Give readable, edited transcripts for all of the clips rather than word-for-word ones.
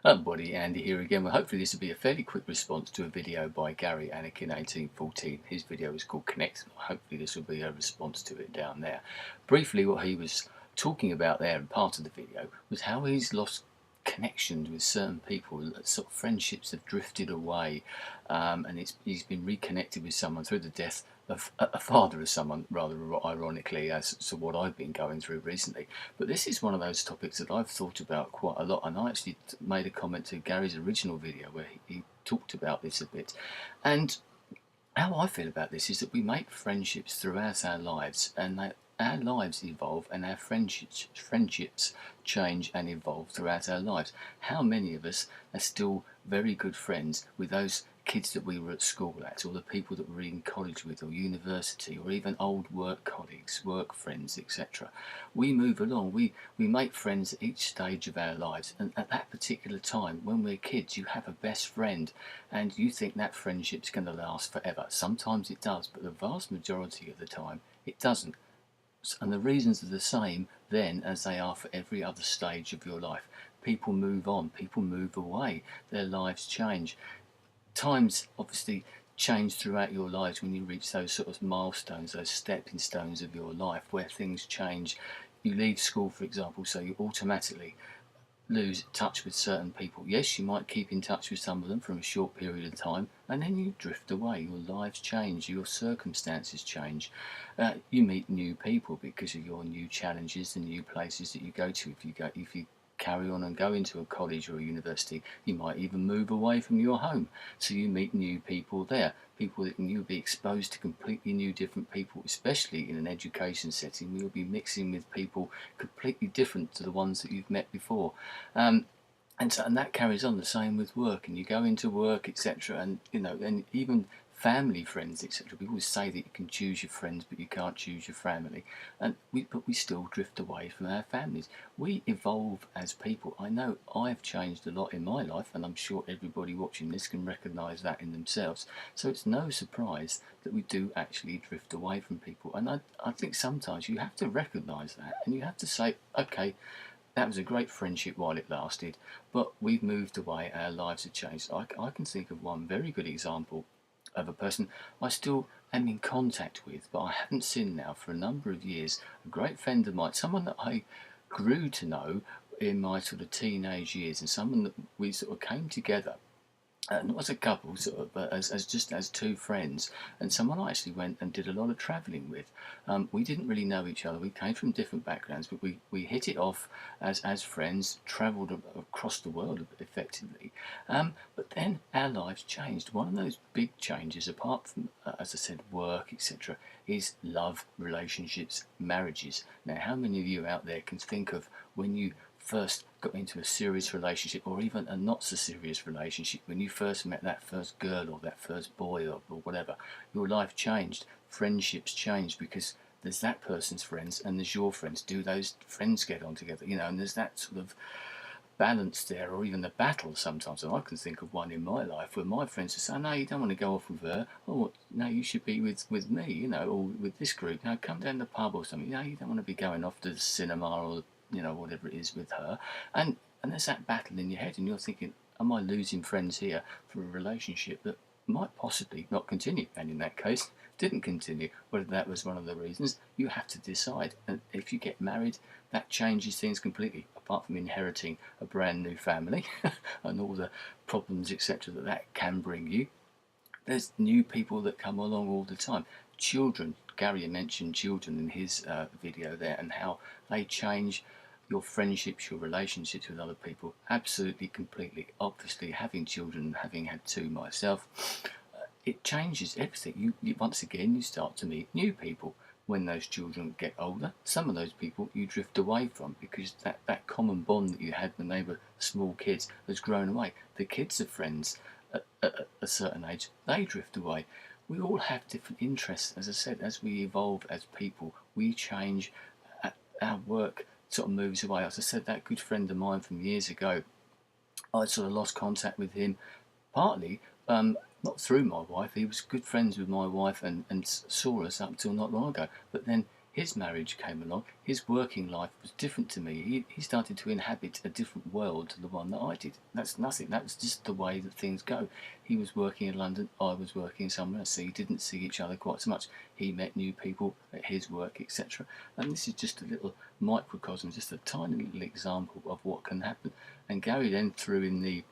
Hello buddy, Andy here again. Well, hopefully this will be a fairly quick response to a video by Gary Anakin 1814. His video is called Connect. Hopefully this will be a response to it down there. Briefly, what he was talking about there in part of the video was how he's lost connections with certain people. Sort of friendships have drifted away, and he's been reconnected with someone through the death of a father of someone, rather ironically, as to what I've been going through recently. But this is one of those topics that I've thought about quite a lot, and I actually made a comment to Gary's original video where he talked about this a bit. And how I feel about this is that we make friendships throughout our lives, and that our lives evolve and our friendships change and evolve throughout our lives. How many of us are still very good friends with those kids that we were at school at, or the people that we were in college with, or university, or even old work colleagues, work friends, etc. We move along, we make friends at each stage of our lives, and at that particular time, when we're kids, you have a best friend, and you think that friendship's going to last forever. Sometimes it does, but the vast majority of the time, it doesn't. And the reasons are the same then as they are for every other stage of your life. People move on, people move away, their lives change. Times obviously change throughout your lives when you reach those sort of milestones, those stepping stones of your life where things change. You leave school, for example, so you automatically lose touch with certain people. Yes, you might keep in touch with some of them from a short period of time, and then you drift away. Your lives change, your circumstances change. You meet new people because of your new challenges, the new places that you go to. If you carry on and go into a college or a university, you might even move away from your home, so you meet new people there, people that you'll be exposed to completely new different people, especially in an education setting. You'll be mixing with people completely different to the ones that you've met before, and that carries on the same with work, and you go into work, etc. And and even family, friends, etc. We always say that you can choose your friends, but you can't choose your family, but we still drift away from our families. We evolve as people. I know I've changed a lot in my life, and I'm sure everybody watching this can recognise that in themselves. So it's no surprise that we do actually drift away from people, and I think sometimes you have to recognise that, and you have to say, okay, that was a great friendship while it lasted, but we've moved away, our lives have changed. I can think of one very good example of a person I still am in contact with, but I haven't seen now for a number of years. A great friend of mine, someone that I grew to know in my sort of teenage years, and someone that we sort of came together, not as a couple, sort of, but as just as two friends, and someone I actually went and did a lot of travelling with. We didn't really know each other. We came from different backgrounds, but we hit it off as friends. Travelled across the world effectively, but then our lives changed. One of those big changes, apart from as I said, work, etc., is love, relationships, marriages. Now, how many of you out there can think of when you first got into a serious relationship, or even a not so serious relationship, when you first met that first girl or that first boy, or whatever? Your life changed, friendships changed, because there's that person's friends and there's your friends. Do those friends get on together? And there's that sort of balance there, or even the battle sometimes. And I can think of one in my life where my friends would say, no, you don't want to go off with her. Oh, no, you should be with me, or with this group. Now come down to the pub or something. You don't want to be going off to the cinema, or whatever it is with her. And there's that battle in your head, and you're thinking, am I losing friends here for a relationship that might possibly not continue? And in that case, didn't continue. Whether that was one of the reasons, you have to decide. And if you get married, that changes things completely, apart from inheriting a brand new family and all the problems, etc., that can bring you. There's new people that come along all the time. Children, Gary mentioned children in his video there, and how they change your friendships, your relationships with other people, absolutely, completely. Obviously, having children, having had two myself, it changes everything. You once again, you start to meet new people. When those children get older, some of those people you drift away from, because that common bond that you had when they were small kids has grown away. The kids are friends at a certain age, they drift away. We all have different interests. As I said, as we evolve as people, we change. Our work sort of moves away. As I said, that good friend of mine from years ago, I sort of lost contact with him, partly not through my wife. He was good friends with my wife and saw us up till not long ago. But then his marriage came along, his working life was different to me. He started to inhabit a different world to the one that I did. That's nothing. That's just the way that things go. He was working in London, I was working somewhere else, so we didn't see each other quite so much. He met new people at his work, etc. And this is just a little microcosm, just a tiny little example of what can happen. And Gary then threw in the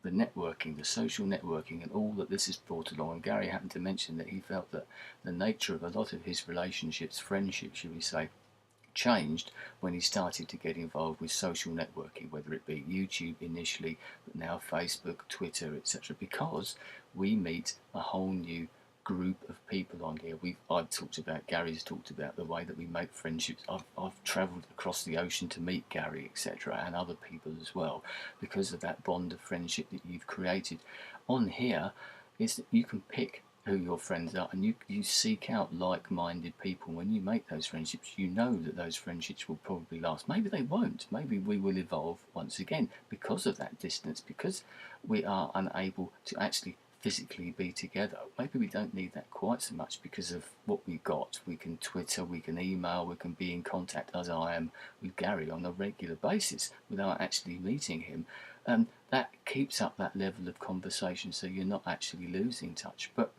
networking, the social networking, and all that this has brought along. And Gary happened to mention that he felt that the nature of a lot of his relationships, friendships, should we say, changed when he started to get involved with social networking, whether it be YouTube initially, but now Facebook, Twitter, etc. Because we meet a whole new group of people on here. I've talked about, Gary's talked about the way that we make friendships. I've travelled across the ocean to meet Gary, etc., and other people as well, because of that bond of friendship that you've created. On here is that you can pick who your friends are, and you seek out like-minded people. When you make those friendships, you know that those friendships will probably last. Maybe they won't. Maybe we will evolve once again because of that distance, because we are unable to actually physically be together. Maybe we don't need that quite so much because of what we've got. We can Twitter, we can email, we can be in contact, as I am with Gary, on a regular basis without actually meeting him. That keeps up that level of conversation, so you're not actually losing touch. But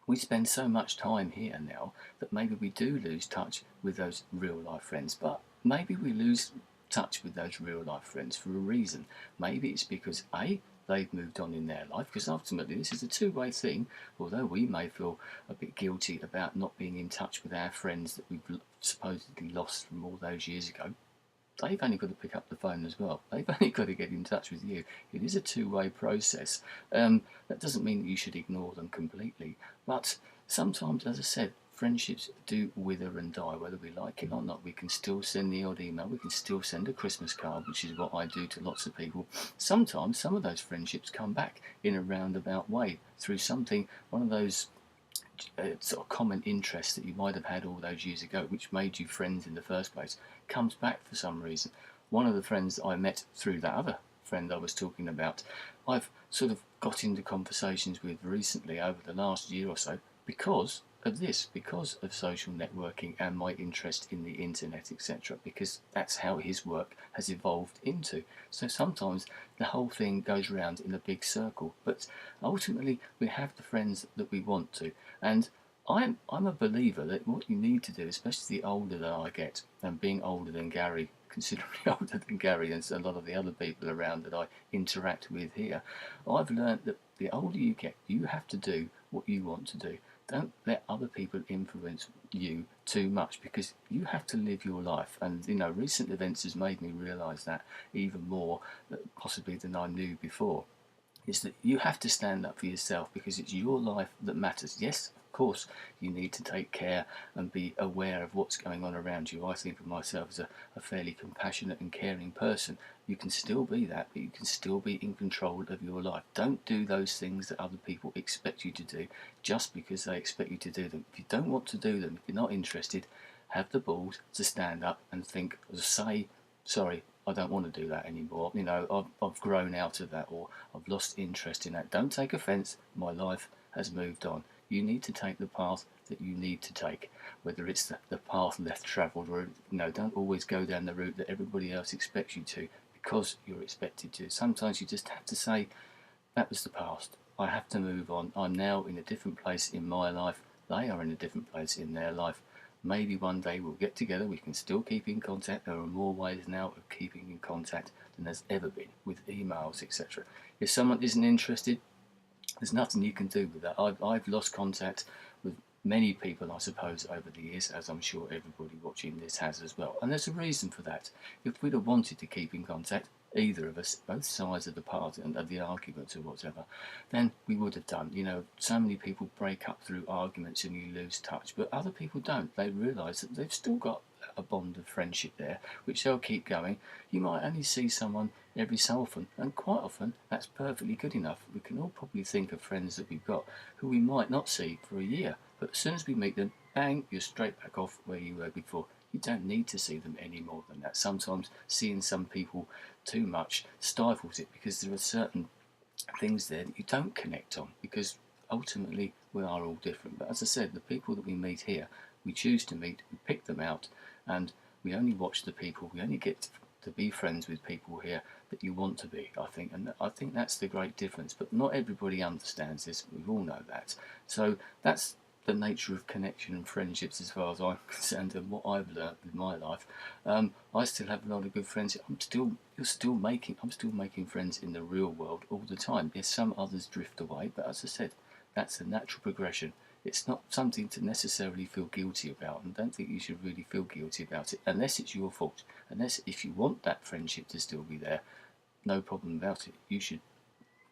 we spend so much time here now that maybe we do lose touch with those real life friends. But maybe we lose touch with those real life friends for a reason. Maybe it's because they've moved on in their life, because ultimately this is a two-way thing. Although we may feel a bit guilty about not being in touch with our friends that we've supposedly lost from all those years ago, they've only got to pick up the phone as well. They've only got to get in touch with you. It is a two-way process. That doesn't mean that you should ignore them completely, but sometimes, as I said, friendships do wither and die, whether we like it or not. We can still send the odd email, we can still send a Christmas card, which is what I do to lots of people. Sometimes some of those friendships come back in a roundabout way through something, one of those sort of common interests that you might have had all those years ago, which made you friends in the first place, comes back for some reason. One of the friends that I met through that other friend I was talking about, I've sort of got into conversations with recently over the last year or so because of this, because of social networking and my interest in the internet, etc., because that's how his work has evolved into. So sometimes the whole thing goes round in a big circle, but ultimately we have the friends that we want to. And I'm a believer that what you need to do, especially the older that I get, and being older than Gary, considerably older than Gary and a lot of the other people around that I interact with here, I've learned that the older you get, you have to do what you want to do. Don't let other people influence you too much, because you have to live your life. And recent events has made me realise that even more, possibly than I knew before, is that you have to stand up for yourself, because it's your life that matters. Yes, of course, you need to take care and be aware of what's going on around you. I think of myself as a fairly compassionate and caring person. You can still be that, but you can still be in control of your life. Don't do those things that other people expect you to do just because they expect you to do them. If you don't want to do them, if you're not interested, have the balls to stand up and think, say, sorry, I don't want to do that anymore. I've grown out of that, or I've lost interest in that. Don't take offence. My life has moved on. You need to take the path that you need to take, whether it's the path less travelled, or don't always go down the route that everybody else expects you to, because you're expected to. Sometimes you just have to say, that was the past. I have to move on. I'm now in a different place in my life. They are in a different place in their life. Maybe one day we'll get together, we can still keep in contact. There are more ways now of keeping in contact than there's ever been with emails, etc. If someone isn't interested, there's nothing you can do with that. I've lost contact with many people, I suppose, over the years, as I'm sure everybody watching this has as well. And there's a reason for that. If we'd have wanted to keep in contact, either of us, both sides of the party and of the argument or whatever, then we would have done. So many people break up through arguments and you lose touch, but other people don't. They realise that they've still got a bond of friendship there, which they'll keep going. You might only see someone every so often, and quite often that's perfectly good enough. We can all probably think of friends that we've got who we might not see for a year, but as soon as we meet them, bang, you're straight back off where you were before. You don't need to see them any more than that. Sometimes seeing some people too much stifles it, because there are certain things there that you don't connect on, because ultimately we are all different. But as I said, the people that we meet here We choose to meet, we pick them out, and we only watch the people, we only get to be friends with people here that you want to be, I think. And I think that's the great difference. But not everybody understands this. We all know that. So that's the nature of connection and friendships as far as I'm concerned, and what I've learned with my life. I still have a lot of good friends. I'm still making friends in the real world all the time. Yes, some others drift away, but as I said, that's a natural progression. It's not something to necessarily feel guilty about, and don't think you should really feel guilty about it unless it's your fault. Unless if you want that friendship to still be there, no problem about it. You should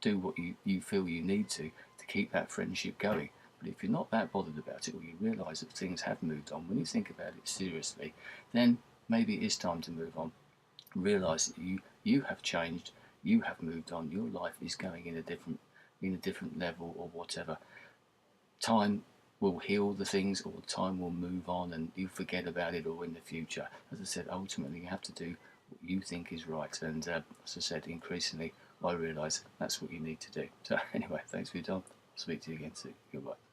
do what you feel you need to keep that friendship going. But if you're not that bothered about it, or you realise that things have moved on, when you think about it seriously, then maybe it is time to move on. Realise that you have changed, you have moved on, your life is going in a different level or whatever. Time will heal the things, or time will move on, and you forget about it all in the future. As I said, ultimately you have to do what you think is right, and as I said, increasingly I realise that's what you need to do. So anyway, thanks for your time. I'll speak to you again soon. Goodbye.